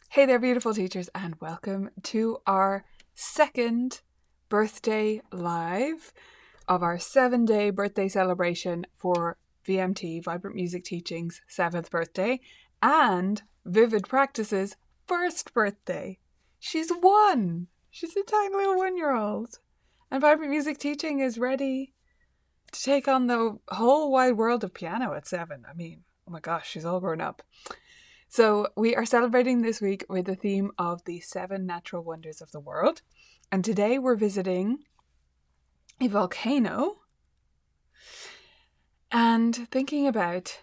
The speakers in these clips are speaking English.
Hey there, beautiful teachers, and welcome to our second birthday live of our 7-day birthday celebration for VMT, Vibrant Music Teaching's 7th birthday, and Vivid Practice's 1st birthday. She's 1! She's a tiny little 1-year-old. And Vibrant Music Teaching is ready to take on the whole wide world of piano at 7. I mean, oh my gosh, she's all grown up. So we are celebrating this week with the theme of the 7 natural wonders of the world. And today we're visiting a volcano and thinking about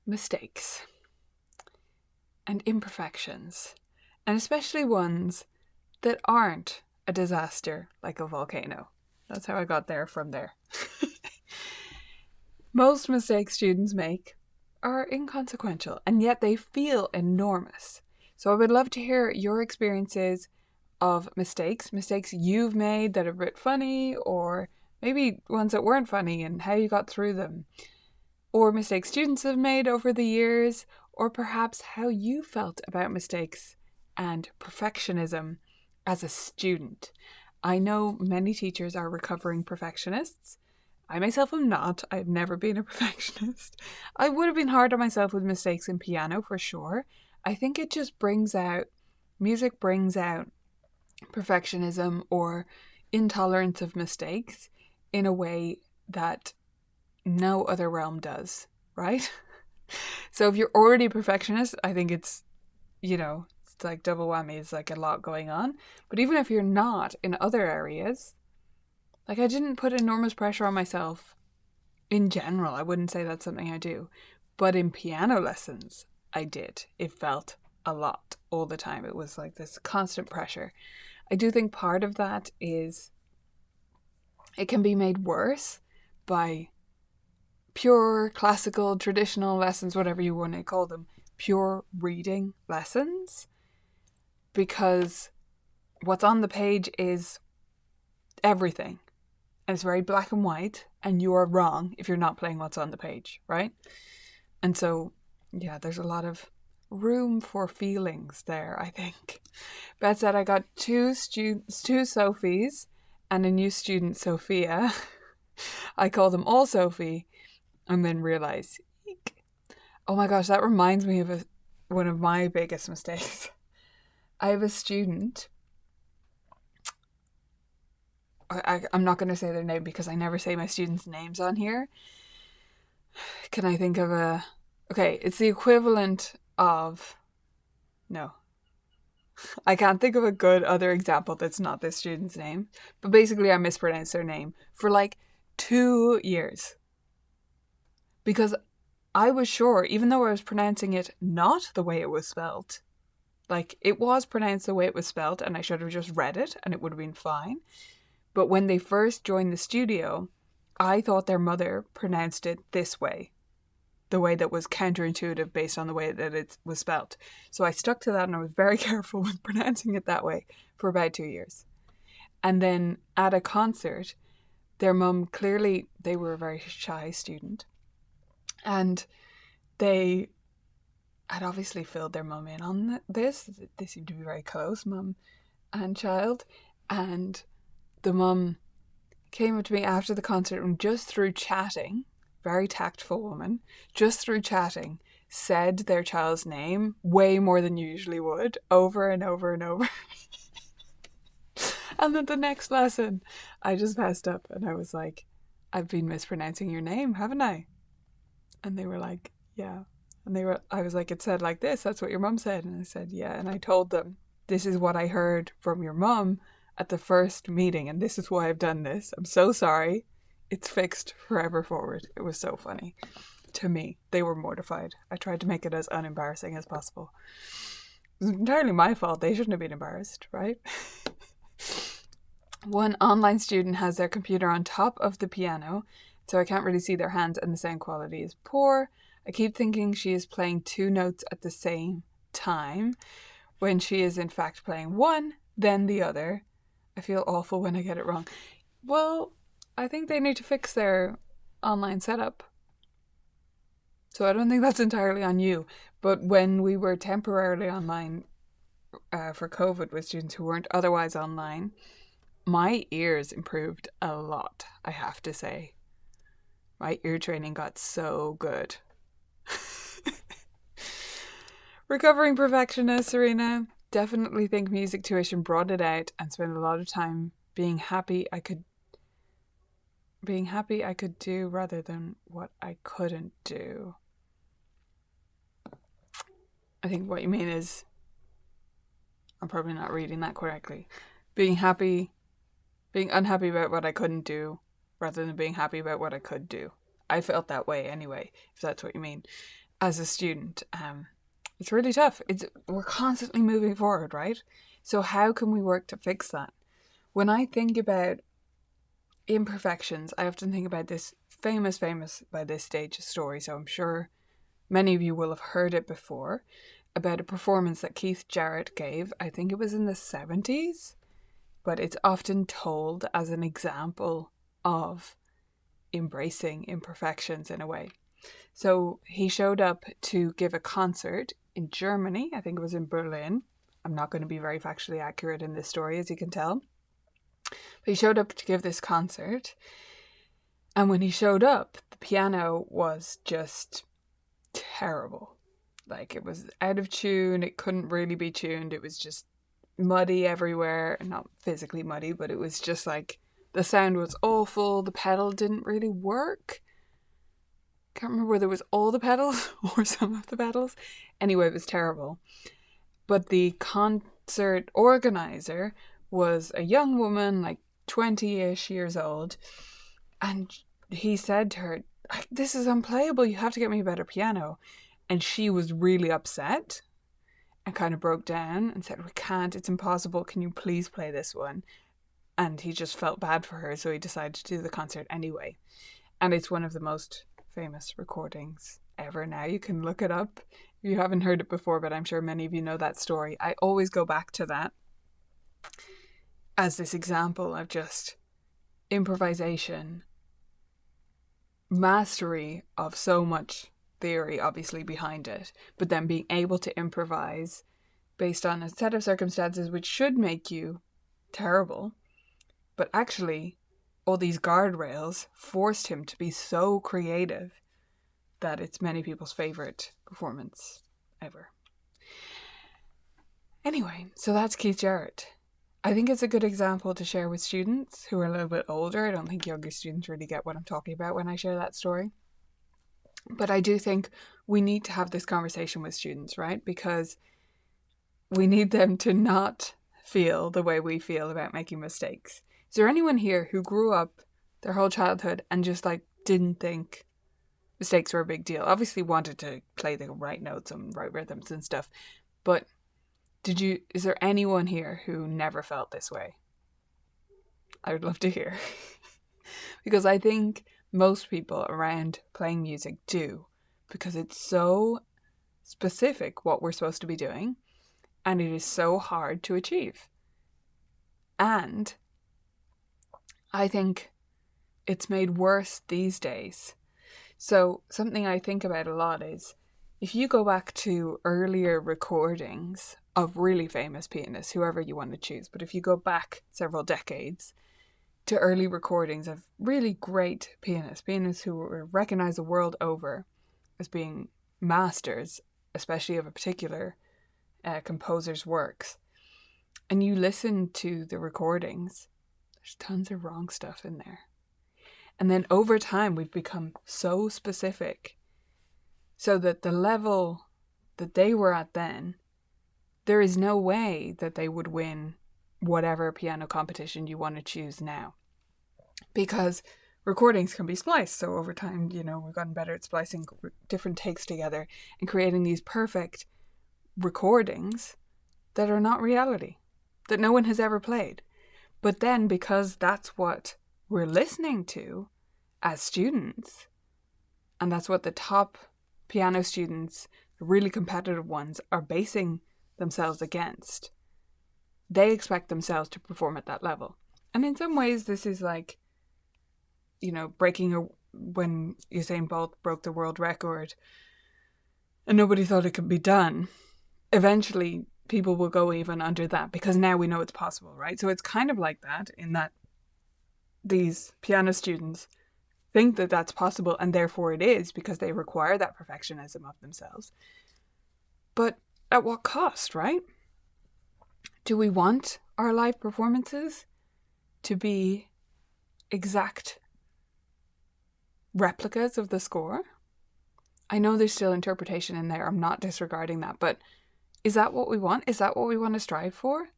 mistakes and imperfections, and especially ones that aren't a disaster like a volcano. That's how I got there from there. Most mistakes students make are inconsequential, and yet they feel enormous. So I would love to hear your experiences of mistakes you've made that are a bit funny, or maybe ones that weren't funny and how you got through them, or mistakes students have made over the years, or perhaps how you felt about mistakes and perfectionism as a student. I know many teachers are recovering perfectionists. I myself am not. I've never been a perfectionist. I would have been hard on myself with mistakes in piano for sure. I think it just music brings out perfectionism or intolerance of mistakes in a way that no other realm does, right? So if you're already a perfectionist, I think it's like double whammy. It's like a lot going on. But even if you're not in other areas, like, I didn't put enormous pressure on myself in general. I wouldn't say that's something I do. But in piano lessons, I did. It felt a lot all the time. It was like this constant pressure. I do think part of that is it can be made worse by pure classical, traditional lessons, whatever you want to call them, pure reading lessons. Because what's on the page is everything. And it's very black and white, and you are wrong if you're not playing what's on the page, right? And so, yeah, there's a lot of room for feelings there, I think. Beth said I got two Sophies and a new student, Sophia. I call them all Sophie, and then realize, eek. Oh my gosh, that reminds me of one of my biggest mistakes. I have a student. I'm not going to say their name because I never say my students' names on here. Can I think of okay, it's the equivalent of... No. I can't think of a good other example that's not this student's name. But basically I mispronounced their name for like 2 years. Because I was sure, even though I was pronouncing it not the way it was spelled, like it was pronounced the way it was spelled and I should have just read it and it would have been fine. But when they first joined the studio, I thought their mother pronounced it this way, the way that was counterintuitive based on the way that it was spelt. So I stuck to that and I was very careful with pronouncing it that way for about 2 years. And then at a concert, their mum clearly, they were a very shy student. And they had obviously filled their mum in on this. They seemed to be very close, mum and child. And the mum came up to me after the concert and just through chatting, very tactful woman, just through chatting, said their child's name way more than you usually would, over and over and over. And then the next lesson, I just messed up and I was like, I've been mispronouncing your name, haven't I? And they were like, yeah. And I was like, it said like this, that's what your mum said. And I said, yeah. And I told them, this is what I heard from your mum at the first meeting, and this is why I've done this. I'm so sorry. It's fixed forever forward. It was so funny to me. They were mortified. I tried to make it as unembarrassing as possible. It was entirely my fault. They shouldn't have been embarrassed, right? One online student has their computer on top of the piano, so I can't really see their hands and the sound quality is poor. I keep thinking she is playing 2 notes at the same time when she is in fact playing one, then the other. I feel awful when I get it wrong. Well, I think they need to fix their online setup. So I don't think that's entirely on you. But when we were temporarily online for COVID with students who weren't otherwise online, my ears improved a lot, I have to say. My ear training got so good. Recovering perfectionist, Serena. Definitely think music tuition brought it out and spent a lot of time being happy I could do rather than what I couldn't do. I think what you mean is, I'm probably not reading that correctly. Being unhappy about what I couldn't do rather than being happy about what I could do. I felt that way anyway, if that's what you mean. As a student, it's really tough. We're constantly moving forward, right? So how can we work to fix that? When I think about imperfections, I often think about this famous by this stage story, so I'm sure many of you will have heard it before, about a performance that Keith Jarrett gave. I think it was in the 70s, but it's often told as an example of embracing imperfections in a way. So he showed up to give a concert in Germany. I think it was in Berlin. I'm not going to be very factually accurate in this story, as you can tell. But he showed up to give this concert. And when he showed up, the piano was just terrible. Like, it was out of tune. It couldn't really be tuned. It was just muddy everywhere. Not physically muddy, but it was just like the sound was awful. The pedal didn't really work. Can't remember whether it was all the pedals or some of the pedals. Anyway, it was terrible. But the concert organizer was a young woman, like 20-ish years old. And he said to her, "This is unplayable. You have to get me a better piano." And she was really upset and kind of broke down and said, "We can't. It's impossible. Can you please play this one?" And he just felt bad for her, so he decided to do the concert anyway. And it's one of the most famous recordings ever now. You can look it up if you haven't heard it before, but I'm sure many of you know that story. I always go back to that as this example of just improvisation, mastery of so much theory obviously behind it, but then being able to improvise based on a set of circumstances which should make you terrible, but actually all these guardrails forced him to be so creative that it's many people's favorite performance ever. Anyway, so that's Keith Jarrett. I think it's a good example to share with students who are a little bit older. I don't think younger students really get what I'm talking about when I share that story. But I do think we need to have this conversation with students, right? Because we need them to not feel the way we feel about making mistakes. Is there anyone here who grew up their whole childhood and just didn't think mistakes were a big deal? Obviously wanted to play the right notes and right rhythms and stuff, but is there anyone here who never felt this way? I would love to hear. Because I think most people around playing music do, because it's so specific what we're supposed to be doing, and it is so hard to achieve. And I think it's made worse these days. So something I think about a lot is, if you go back to earlier recordings of really famous pianists, whoever you want to choose, but if you go back several decades to early recordings of really great pianists who were recognized the world over as being masters, especially of a particular composer's works, and you listen to the recordings, there's tons of wrong stuff in there. And then over time, we've become so specific so that the level that they were at then, there is no way that they would win whatever piano competition you want to choose now. Because recordings can be spliced. So over time, we've gotten better at splicing different takes together and creating these perfect recordings that are not reality, that no one has ever played. But then, because that's what we're listening to as students, and that's what the top piano students, the really competitive ones, are basing themselves against, they expect themselves to perform at that level. And in some ways, this is when Usain Bolt broke the world record and nobody thought it could be done, eventually people will go even under that because now we know it's possible, right? So it's kind of like that, in that these piano students think that that's possible, and therefore it is, because they require that perfectionism of themselves. But at what cost, right? Do we want our live performances to be exact replicas of the score? I know there's still interpretation in there, I'm not disregarding that, but is that what we want? Is that what we want to strive for?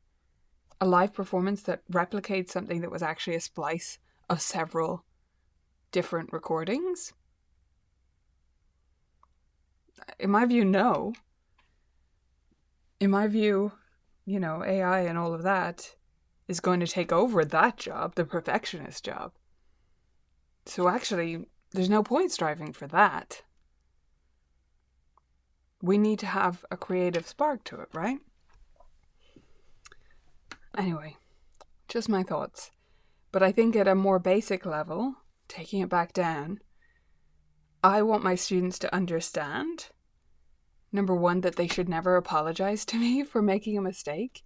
A live performance that replicates something that was actually a splice of several different recordings? In my view, no. In my view, AI and all of that is going to take over that job, the perfectionist job. So actually, there's no point striving for that. We need to have a creative spark to it, right? Anyway, just my thoughts. But I think at a more basic level, taking it back down, I want my students to understand, number one, that they should never apologize to me for making a mistake.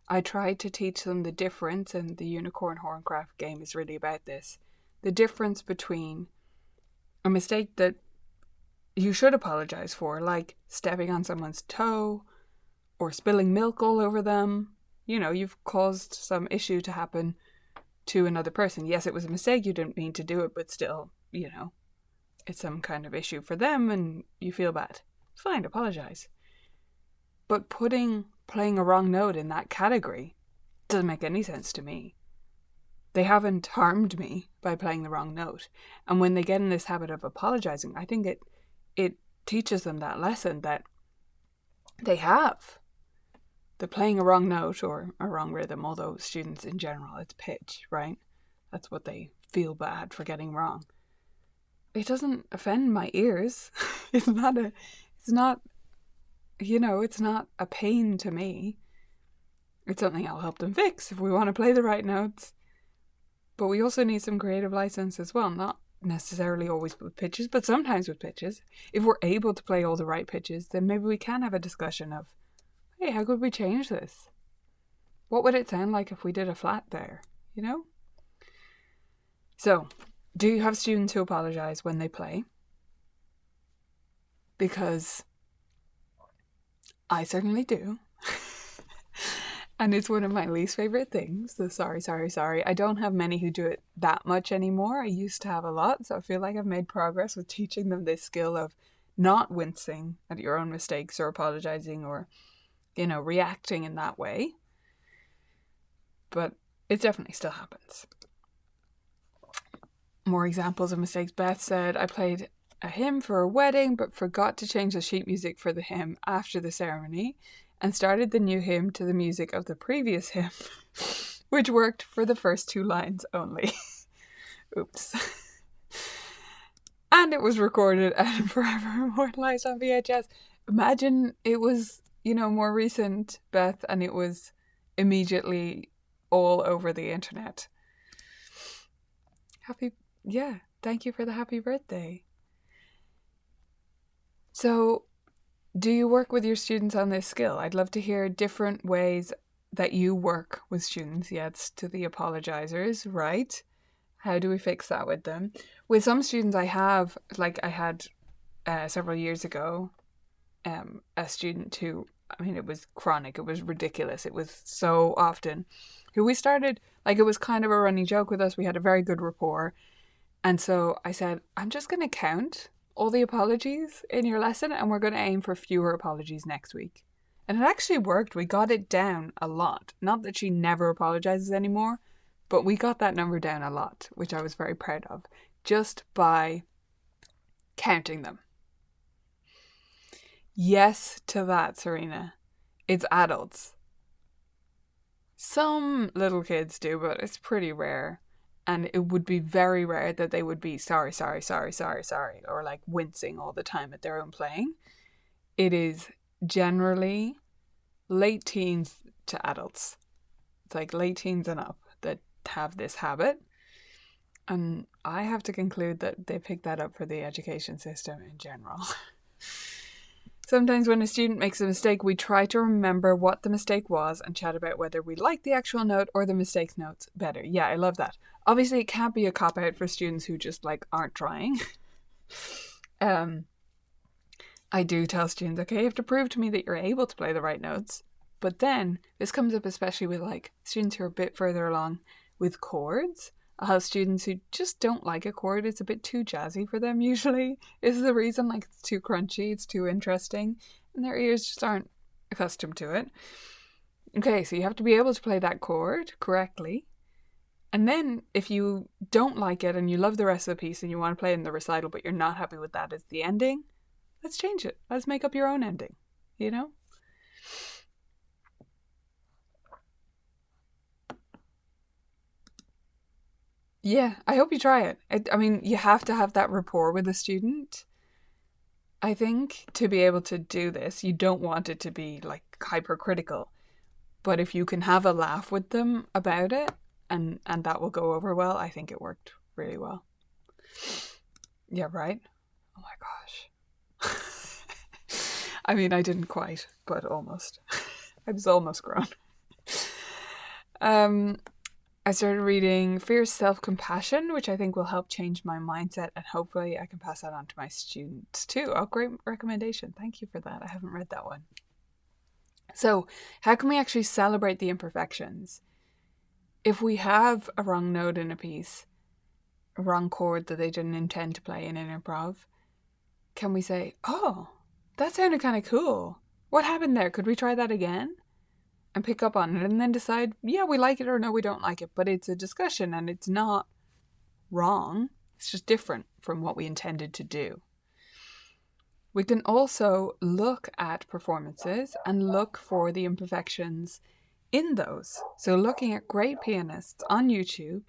I tried to teach them the difference, and the Unicorn Horncraft game is really about this. The difference between a mistake that you should apologize for, like stepping on someone's toe or spilling milk all over them. You've caused some issue to happen to another person. Yes, it was a mistake, you didn't mean to do it, but still, it's some kind of issue for them and you feel bad. Fine, apologize. But playing a wrong note in that category doesn't make any sense to me. They haven't harmed me by playing the wrong note. And when they get in this habit of apologizing, I think it teaches them that lesson that they have. The playing a wrong note or a wrong rhythm, although students in general, it's pitch, right? That's what they feel bad for getting wrong. It doesn't offend my ears. It's not a pain to me. It's something I'll help them fix if we want to play the right notes. But we also need some creative license as well, not necessarily always with pitches, but sometimes with pitches. If we're able to play all the right pitches, then maybe we can have a discussion of, hey, how could we change this? What would it sound like if we did a flat there, So, do you have students who apologize when they play? Because I certainly do. And it's one of my least favorite things, the sorry. I don't have many who do it that much anymore. I used to have a lot, so I feel like I've made progress with teaching them this skill of not wincing at your own mistakes or apologizing or, reacting in that way. But it definitely still happens. More examples of mistakes. Beth said, I played a hymn for a wedding, but forgot to change the sheet music for the hymn after the ceremony, and started the new hymn to the music of the previous hymn, which worked for the first 2 lines only. Oops. And it was recorded and forever immortalized on VHS. Imagine it was, more recent, Beth, and it was immediately all over the internet. Thank you for the happy birthday. So, do you work with your students on this skill? I'd love to hear different ways that you work with students. Yes, to the apologizers, right? How do we fix that with them? With some students I had several years ago, a student who, it was chronic, it was ridiculous, it was so often, who we started, it was kind of a running joke with us, we had a very good rapport, and so I said, I'm just going to count all the apologies in your lesson and we're going to aim for fewer apologies next week. And it actually worked. We got it down a lot. Not that she never apologizes anymore, but we got that number down a lot, which I was very proud of, just by counting them. Yes to that, Serena. It's adults. Some little kids do, but it's pretty rare. And it would be very rare that they would be sorry, or wincing all the time at their own playing. It is generally late teens to adults. It's late teens and up that have this habit. And I have to conclude that they pick that up for the education system in general. Sometimes when a student makes a mistake, we try to remember what the mistake was and chat about whether we like the actual note or the mistakes notes better. Yeah, I love that. Obviously, it can't be a cop-out for students who just like aren't trying. I do tell students, okay, you have to prove to me that you're able to play the right notes. But then this comes up especially with like students who are a bit further along with chords. I'll have students who just don't like a chord. It's a bit too jazzy for them usually. Is the reason, like it's too crunchy, it's too interesting, and their ears just aren't accustomed to it. Okay, so you have to be able to play that chord correctly. And then if you don't like it and you love the rest of the piece and you want to play it in the recital, but you're not happy with that as the ending, let's change it. Let's make up your own ending, you know? Yeah, I hope you try it. I mean, you have to have that rapport with the student. I think to be able to do this, you don't want it to be like hypercritical. But if you can have a laugh with them about it and that will go over well, I think it worked really well. Yeah, right? Oh my gosh. I mean, I didn't quite, but almost. I was almost grown. I started reading Fierce Self-Compassion, which I think will help change my mindset, and hopefully I can pass that on to my students too. Oh, great recommendation. Thank you for that. I haven't read that one. So, how can we actually celebrate the imperfections? If we have a wrong note in a piece, a wrong chord that they didn't intend to play in an improv, can we say, oh, that sounded kind of cool. What happened there? Could we try that again? And pick up on it and then decide, yeah, we like it or no, we don't like it. But it's a discussion and it's not wrong. It's just different from what we intended to do. We can also look at performances and look for the imperfections in those. So looking at great pianists on YouTube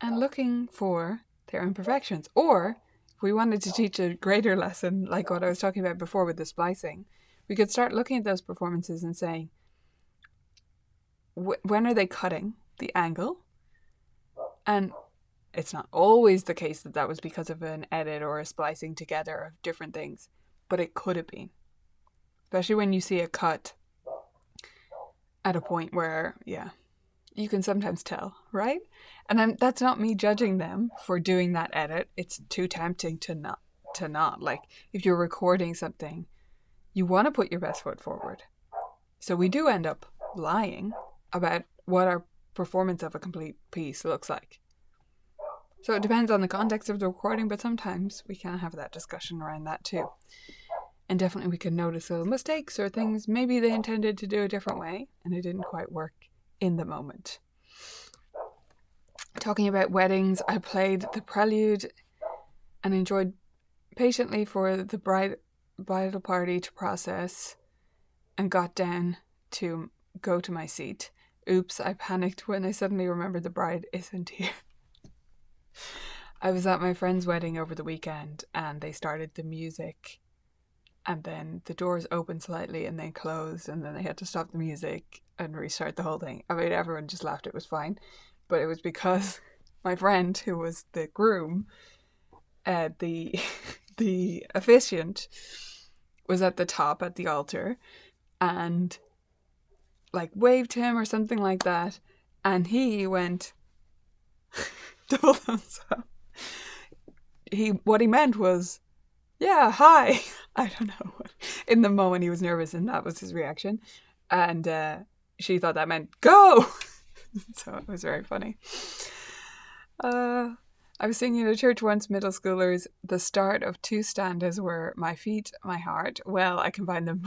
and looking for their imperfections. Or if we wanted to teach a greater lesson, like what I was talking about before with the splicing, we could start looking at those performances and saying, when are they cutting the angle? And it's not always the case that that was because of an edit or a splicing together of different things, but it could have been. Especially when you see a cut at a point where, yeah, you can sometimes tell, right? And that's not me judging them for doing that edit. It's too tempting to not. Like, if you're recording something, you want to put your best foot forward. So we do end up lying about what our performance of a complete piece looks like. So it depends on the context of the recording, but sometimes we can have that discussion around that too. And definitely we can notice little mistakes or things maybe they intended to do a different way and it didn't quite work in the moment. Talking about weddings, I played the prelude and enjoyed patiently for the bridal party to process and got down to go to my seat. Oops, I panicked when I suddenly remembered the bride isn't here. I was at my friend's wedding over the weekend and they started the music and then the doors opened slightly and then closed and then they had to stop the music and restart the whole thing. I mean, everyone just laughed, it was fine. But it was because my friend, who was the groom, the officiant, was at the top at the altar and like waved him or something like that, and he went double thumbs up. What he meant was, yeah, hi. I don't know. In the moment he was nervous and that was his reaction, and she thought that meant go. So it was very funny. I was singing at a church once, middle schoolers. The start of 2 stanzas were my feet, my heart. Well, I combined them.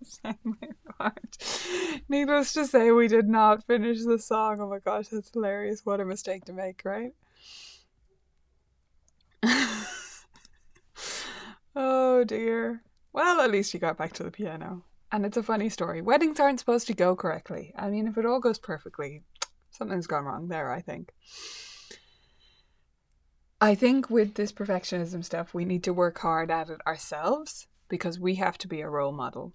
Sang my heart. Needless to say, we did not finish the song. Oh my gosh, that's hilarious. What a mistake to make, right? Oh dear. Well, at least you got back to the piano. And it's a funny story. Weddings aren't supposed to go correctly. I mean, if it all goes perfectly, something's gone wrong there, I think. I think with this perfectionism stuff, we need to work hard at it ourselves because we have to be a role model.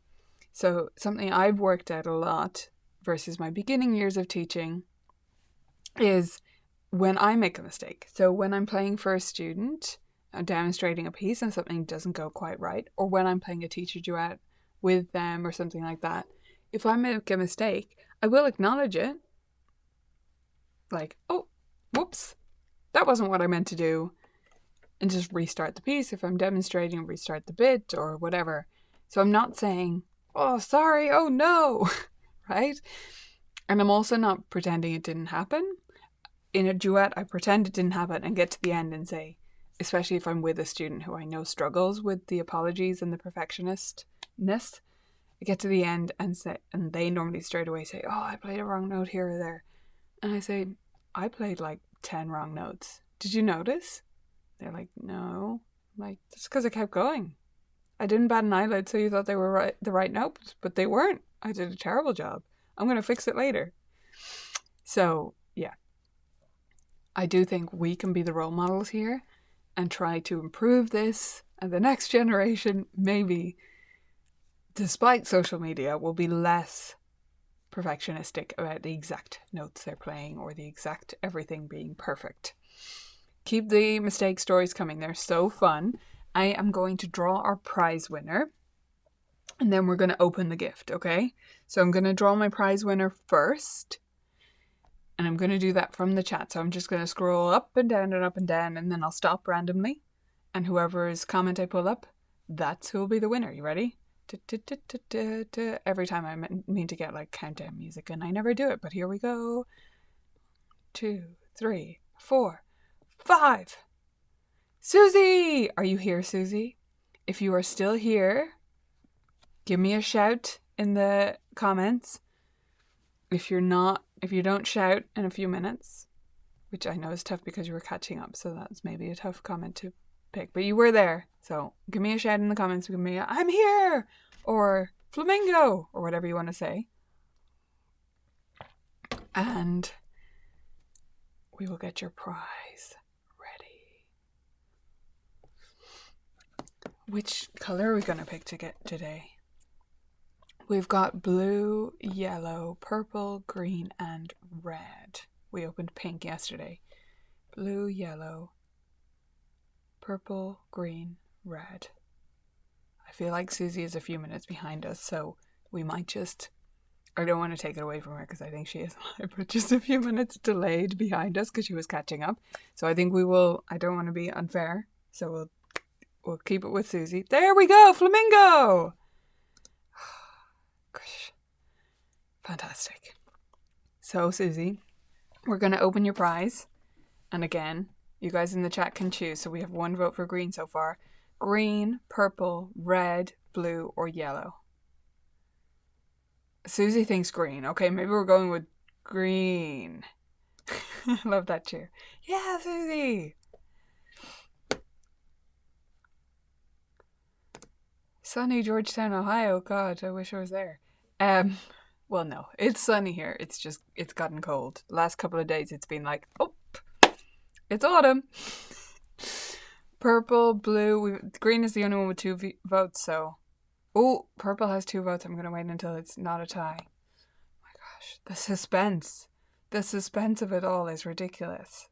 So something I've worked at a lot versus my beginning years of teaching is when I make a mistake. So when I'm playing for a student demonstrating a piece and something doesn't go quite right, or when I'm playing a teacher duet with them or something like that, if I make a mistake, I will acknowledge it. Like, oh, whoops, that wasn't what I meant to do. And just restart the piece. If I'm demonstrating, restart the bit or whatever. So I'm not saying, oh, sorry, oh no, right? And I'm also not pretending it didn't happen. In a duet, I pretend it didn't happen and get to the end and say, especially if I'm with a student who I know struggles with the apologies and the perfectionistness, I get to the end and say, and they normally straight away say, oh, I played a wrong note here or there. And I say, I played like 10 wrong notes. Did you notice? They're like, no. I'm like, that's because I kept going. I didn't bat an eyelid, so you thought they were the right notes, but they weren't. I did a terrible job. I'm going to fix it later. So, yeah. I do think we can be the role models here and try to improve this. And the next generation, maybe, despite social media, will be less perfectionistic about the exact notes they're playing or the exact everything being perfect. Keep the mistake stories coming. They're so fun. I am going to draw our prize winner and then we're going to open the gift, okay? So I'm going to draw my prize winner first and I'm going to do that from the chat. So I'm just going to scroll up and down and then I'll stop randomly and whoever's comment I pull up, that's who will be the winner. You ready? Every time I mean to get like countdown music and I never do it, but here we go. 2, 3, 4, 5. Susie! Are you here, Susie? If you are still here, give me a shout in the comments. If you don't shout in a few minutes, which I know is tough because you were catching up, so that's maybe a tough comment to pick, but you were there. So give me a shout in the comments. Give me a, I'm here! Or flamingo! Or whatever you want to say. And we will get your prize. Which color are we going to pick to get today? We've got blue, yellow, purple, green, and red. We opened pink yesterday. Blue, yellow, purple, green, red. I feel like Susie is a few minutes behind us, so we might just... I don't want to take it away from her because I think she is alive, but just a few minutes delayed behind us because she was catching up. So I think we will... I don't want to be unfair, so we'll keep it with Susie. There we go! Flamingo! Gosh. Fantastic. So, Susie, we're going to open your prize. And again, you guys in the chat can choose. So we have one vote for green so far. Green, purple, red, blue, or yellow. Susie thinks green. Okay, maybe we're going with green. I love that cheer. Yeah, Susie! Sunny Georgetown, Ohio. God, I wish I was there. Well, no, it's sunny here. It's gotten cold. The last couple of days it's been like, oh, it's autumn. Purple, blue. Green is the only one with 2 votes, so. Oh, purple has 2 votes. I'm going to wait until it's not a tie. Oh my gosh, the suspense. The suspense of it all is ridiculous.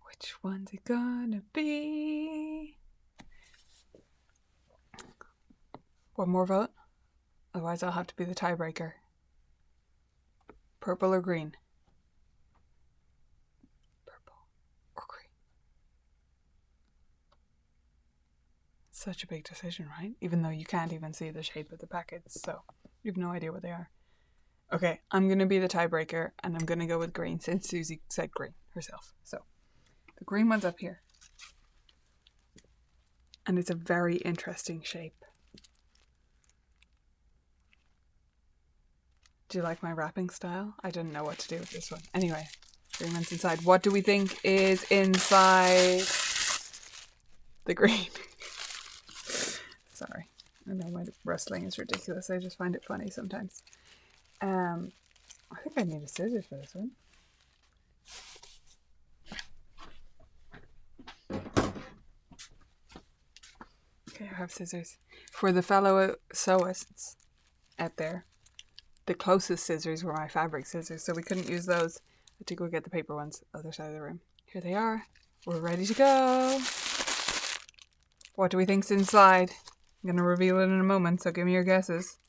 Which one's it gonna be? One more vote? Otherwise I'll have to be the tiebreaker. Purple or green? Purple or green? Such a big decision, right? Even though you can't even see the shape of the packets, so you have no idea what they are. Okay, I'm going to be the tiebreaker, and I'm going to go with green since Susie said green herself. So, the green one's up here. And it's a very interesting shape. Do you like my wrapping style? I didn't know what to do with this one. Anyway, green one's inside. What do we think is inside the green? Sorry. I know my rustling is ridiculous. I just find it funny sometimes. I think I need a scissors for this one. Okay, I have scissors. For the fellow sewists out there, the closest scissors were my fabric scissors, so we couldn't use those. I had to go get the paper ones other side of the room. Here they are. We're ready to go. What do we think's inside? I'm going to reveal it in a moment, so give me your guesses.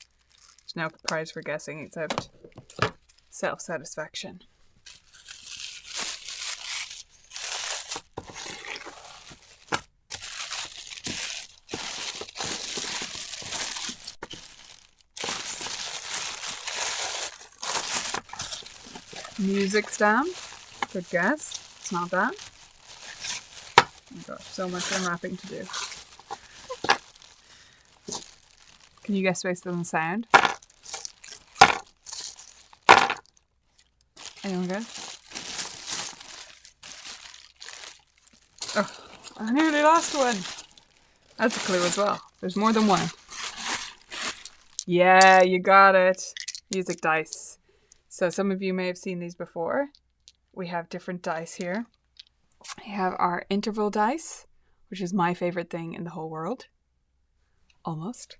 There's no prize for guessing except self-satisfaction. Music stamp. Good guess. It's not that. Oh my gosh, so much unwrapping to do. Can you guess based on the sound? Anyone guess? Oh, I nearly lost one. That's a clue as well. There's more than one. Yeah, you got it. Music dice. So some of you may have seen these before. We have different dice here. We have our interval dice, which is my favorite thing in the whole world. Almost.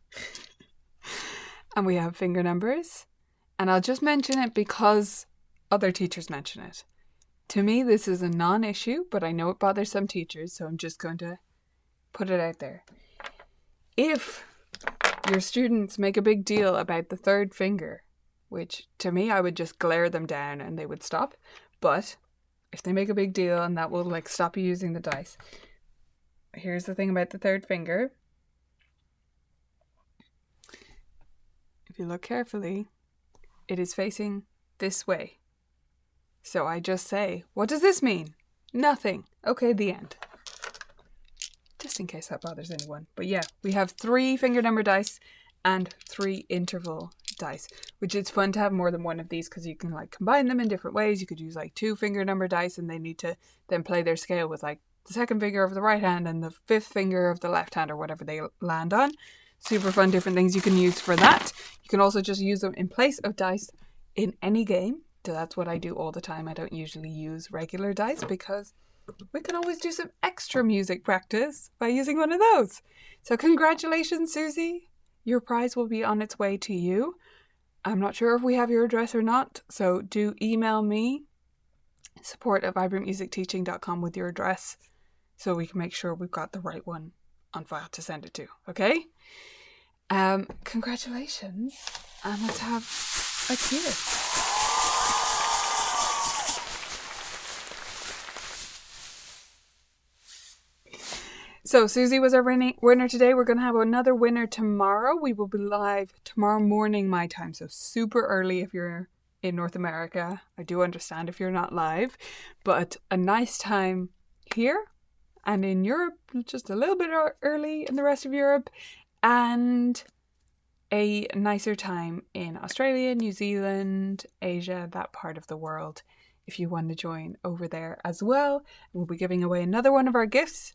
And we have finger numbers. And I'll just mention it because other teachers mention it. To me, this is a non-issue, but I know it bothers some teachers, so I'm just going to put it out there. If your students make a big deal about the third finger, which to me, I would just glare them down and they would stop. But if they make a big deal and that will stop you using the dice. Here's the thing about the third finger. If you look carefully, it is facing this way. So I just say, what does this mean? Nothing. Okay, the end. Just in case that bothers anyone. But yeah, we have 3 finger number dice and 3 interval dice, which is fun to have more than one of these because you can combine them in different ways. You could use 2 finger number dice and they need to then play their scale with the second finger of the right hand and the 5th finger of the left hand or whatever they land on. Super fun, different things you can use for that. You can also just use them in place of dice in any game. So that's what I do all the time. I don't usually use regular dice because we can always do some extra music practice by using one of those. So congratulations, Susie. Your prize will be on its way to you. I'm not sure if we have your address or not, so do email me, support@vibrantmusicteaching.com with your address so we can make sure we've got the right one on file to send it to, okay? Congratulations, and let's have a cue. So Susie was our winner today. We're going to have another winner tomorrow. We will be live tomorrow morning my time, so super early if you're in North America. I do understand if you're not live, but a nice time here and in Europe, just a little bit early in the rest of Europe, and a nicer time in Australia, New Zealand, Asia, that part of the world. If you want to join over there as well, we'll be giving away another one of our gifts.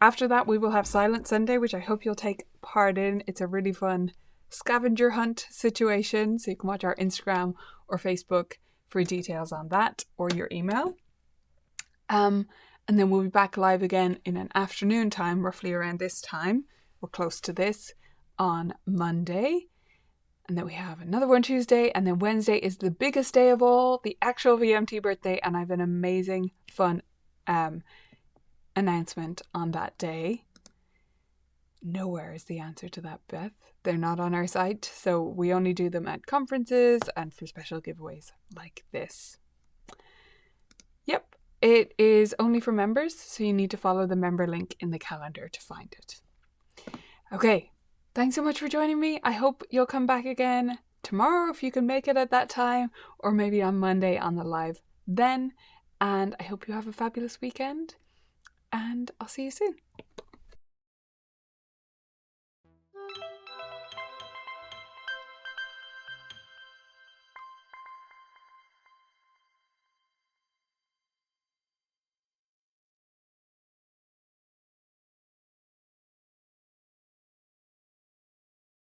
After that, we will have Silent Sunday, which I hope you'll take part in. It's a really fun scavenger hunt situation. So you can watch our Instagram or Facebook for details on that, or your email. And then we'll be back live again in an afternoon time, roughly around this time. We're close to this on Monday. And then we have another one Tuesday. And then Wednesday is the biggest day of all, the actual VMT birthday. And I have an amazing, fun announcement on that day. Nowhere is the answer to that, Beth. They're not on our site, so we only do them at conferences and for special giveaways like this. Yep, it is only for members, so you need to follow the member link in the calendar to find it. Okay, thanks so much for joining me. I hope you'll come back again tomorrow if you can make it at that time, or maybe on Monday on the live then. And I hope you have a fabulous weekend. And I'll see you soon.